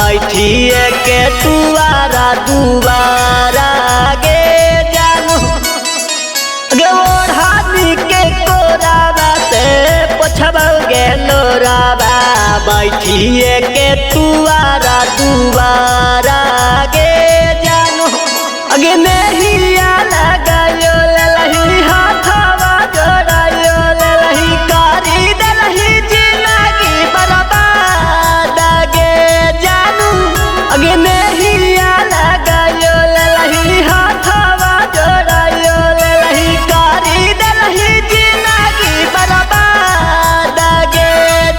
बैठिए के तुआरा दुआरा गे जानू गे ओढ़ानी के कोराबा से पोछबा गे लोराबा बैठिए के तुआरा दुआरा गे जानू अगे नहिया लगायो ललही हाथवा जोड़ायो ललही कारी दलही जिंदगी बर्बाद गे जानू अगे नहिया लगायो ललही हाथवा जोड़ायो ललही कारी दलही जिंदगी बर्बाद गे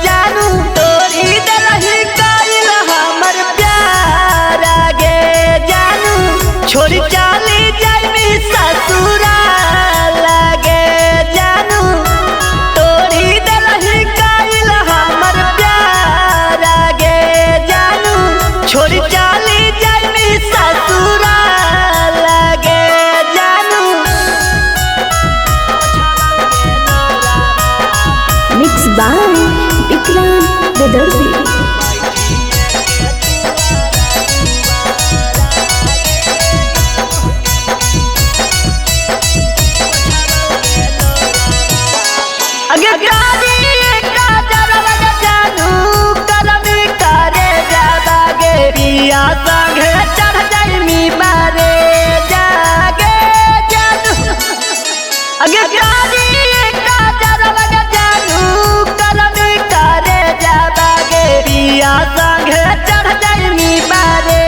जानू तोरी दलही काइल हमर प्यार गे जानू छोड़ी चाली जाइबी ससुराल गे जानू तोरी दलही काइल हमर प्यार गे जानू छोड़ी चाली जाइबी ससुराल गे जानू। Mixed by Ikram Bedardi. अगे कारी काजर लगे जानू करमी करे जाबागे पिया संगे चढ़ जाइमी बारे जागे जानू अगे कारी काजर लगे जानू करमी करे जाबागे पिया संगे चढ़ जाइमी बारे